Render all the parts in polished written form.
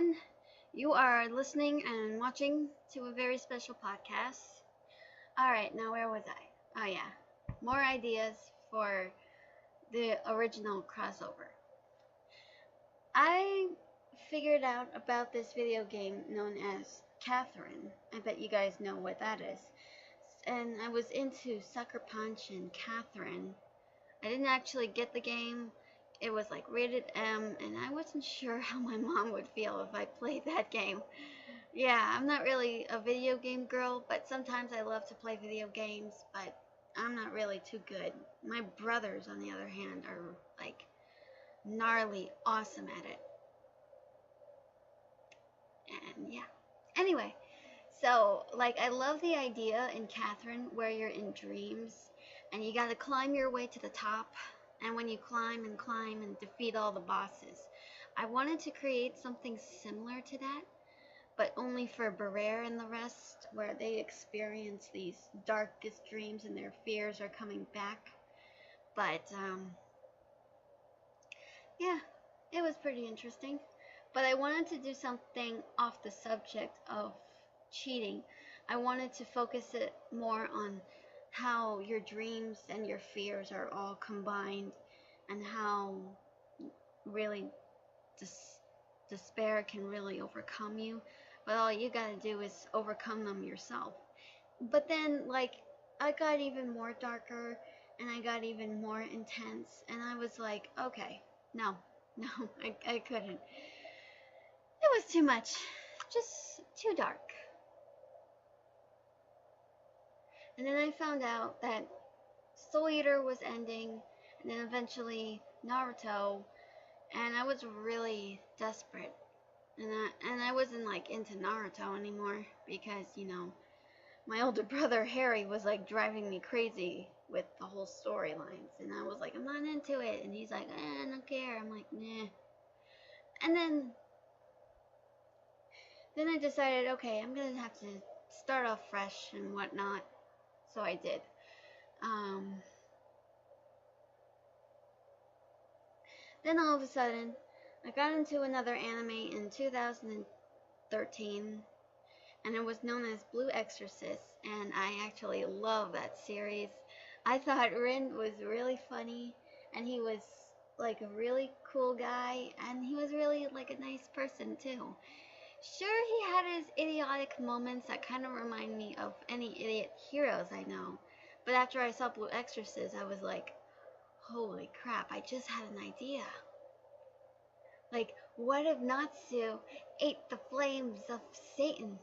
everyone. You are listening and watching to a very special podcast. Alright, now where was I? Oh, yeah. More ideas for the original crossover. I figured out about this video game known as Catherine. I bet you guys know what that is. And I was into Sucker Punch and Catherine. I didn't actually get the game. It was like rated M, and I wasn't sure how my mom would feel if I played that game. Yeah, I'm not really a video game girl, but sometimes I love to play video games, but I'm not really too good. My brothers, on the other hand, are like gnarly awesome at it. And yeah. Anyway, so like I love the idea in Catherine where you're in dreams and you gotta climb your way to the top, and when you climb and defeat all the bosses. I wanted to create something similar to that, but only for Barrere and the rest, where they experience these darkest dreams and their fears are coming back. But yeah, it was pretty interesting. But I wanted to do something off the subject of cheating. I wanted to focus it more on how your dreams and your fears are all combined, and how really despair can really overcome you, but all you gotta do is overcome them yourself. But then, like, I got even more darker and I got even more intense, and I was like, okay, no, no, I couldn't. It was too much, just too dark. And then I found out that Soul Eater was ending, and then eventually Naruto, and I was really desperate. And I wasn't like into Naruto anymore because, you know, my older brother Harry was like driving me crazy with the whole storylines, and I was like, I'm not into it, and he's like, I don't care. I'm like, nah. And then I decided, okay, I'm gonna have to start off fresh and whatnot. So I did. Then all of a sudden, I got into another anime in 2013, and it was known as Blue Exorcist, and I actually love that series. I thought Rin was really funny, and he was like a really cool guy, and he was really like a nice person too. Sure, he had his idiotic moments that kind of remind me of any idiot heroes I know, but after I saw Blue Exorcist, I was like, holy crap, I just had an idea. Like, what if Natsu ate the flames of Satan?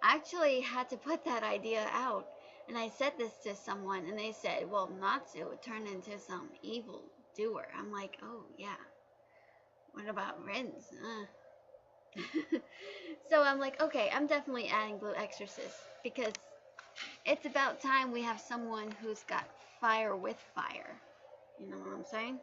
I actually had to put that idea out, and I said this to someone, and they said, well, Natsu would turn into some evil doer. I'm like, oh, yeah. What about Rin's? So I'm like, okay, I'm definitely adding Blue Exorcist, because it's about time we have someone who's got fire with fire. You know what I'm saying?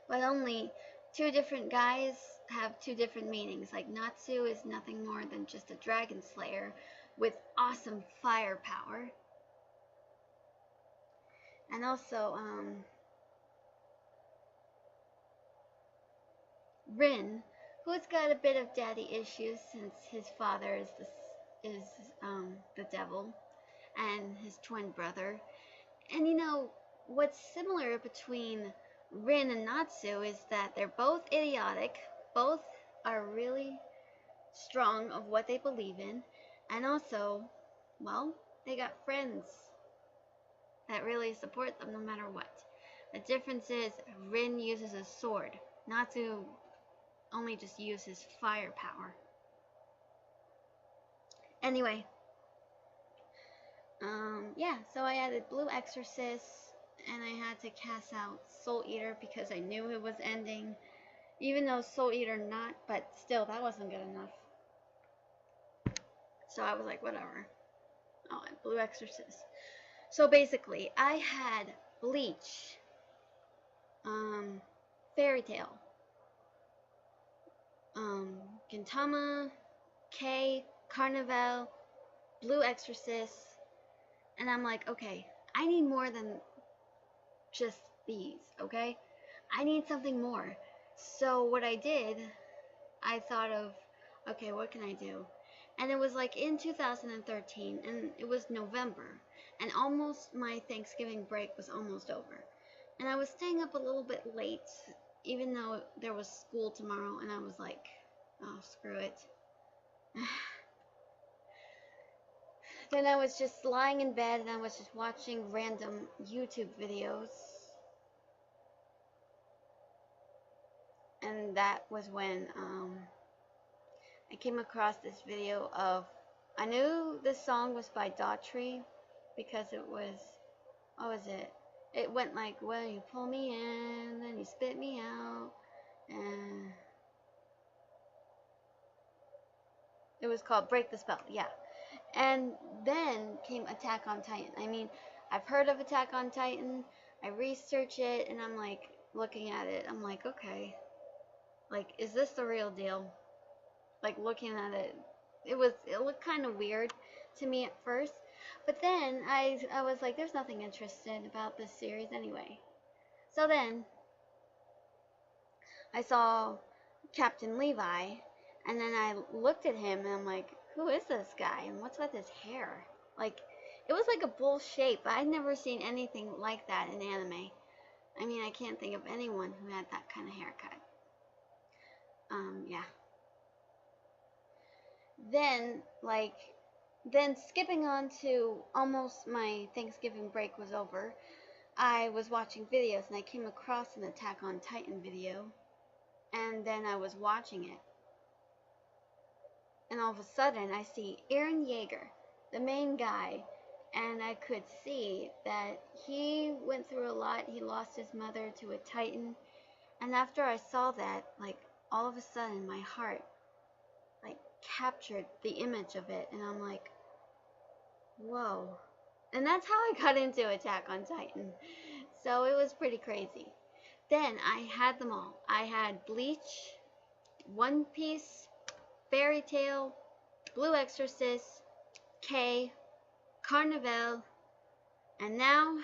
But only two different guys have two different meanings. Like, Natsu is nothing more than just a dragon slayer with awesome fire power. And also, Rin, who's got a bit of daddy issues since his father is the devil, and his twin brother. And you know, what's similar between Rin and Natsu is that they're both idiotic, both are really strong of what they believe in, and also, well, they got friends that really support them no matter what. The difference is Rin uses a sword, Natsu only just uses fire power. Anyway, yeah, so I added Blue Exorcist, and I had to cast out Soul Eater because I knew it was ending, even though Soul Eater not, but still, that wasn't good enough. So I was like, whatever. Oh, and Blue Exorcist. So basically, I had Bleach, Fairy Tail, Gintama, K, Carnival, Blue Exorcist, and I'm like, okay, I need more than just these, okay? I need something more. So what I did, I thought of, okay, what can I do? And it was like in 2013, and it was November, and almost my Thanksgiving break was almost over. And I was staying up a little bit late, even though there was school tomorrow, and I was like, oh, screw it. Then I was just lying in bed, and I was just watching random YouTube videos. And that was when I came across this video of, I knew this song was by Daughtry because it was, what was it? It went like, well, you pull me in, then you spit me out, and it was called Break the Spell, yeah. And then came Attack on Titan. I mean, I've heard of Attack on Titan, I research it, and I'm like, looking at it, I'm like, okay, like, is this the real deal? Like, looking at it, it looked kind of weird to me at first, but then I was like, there's nothing interesting about this series anyway. So then I saw Captain Levi, and then I looked at him, and I'm like, who is this guy, and what's with his hair? Like, it was like a bull shape. I'd never seen anything like that in anime. I mean, I can't think of anyone who had that kind of haircut. Yeah. Then skipping on to almost my Thanksgiving break was over, I was watching videos, and I came across an Attack on Titan video, and then I was watching it, and all of a sudden I see Eren Yeager, the main guy, and I could see that he went through a lot. He lost his mother to a Titan, and after I saw that, like, all of a sudden my heart, like, captured the image of it, and I'm like, whoa. And that's how I got into Attack on Titan. So it was pretty crazy. Then I had them all. I had Bleach, One Piece, Fairy Tail, Blue Exorcist, K, Carnival, and now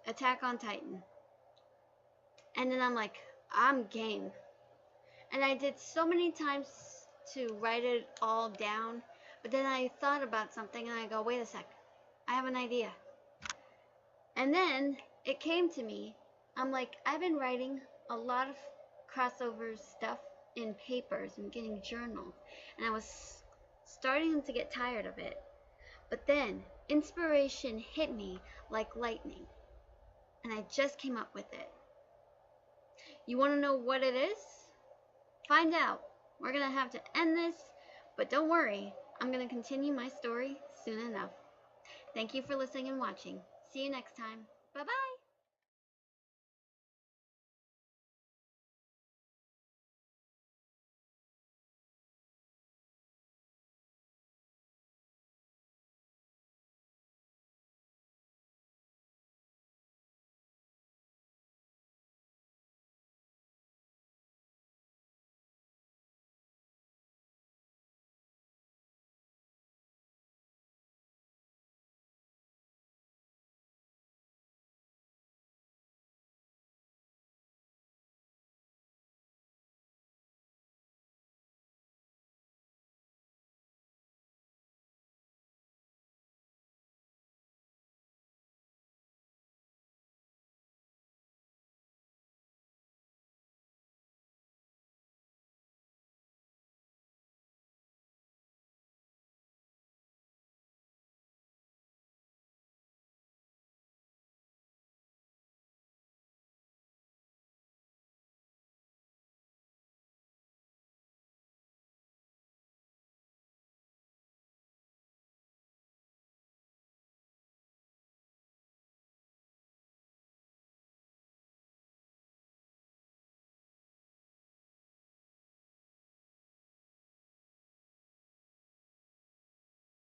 Attack on Titan. And then I'm like, I'm game. And I did so many times to write it all down, but then I thought about something, and I go, wait a sec, I have an idea. And then it came to me. I'm like, I've been writing a lot of crossover stuff in papers and getting journals, and I was starting to get tired of it. But then inspiration hit me like lightning, and I just came up with it. You want to know what it is? Find out. We're going to have to end this, but don't worry, I'm going to continue my story soon enough. Thank you for listening and watching. See you next time. Bye-bye.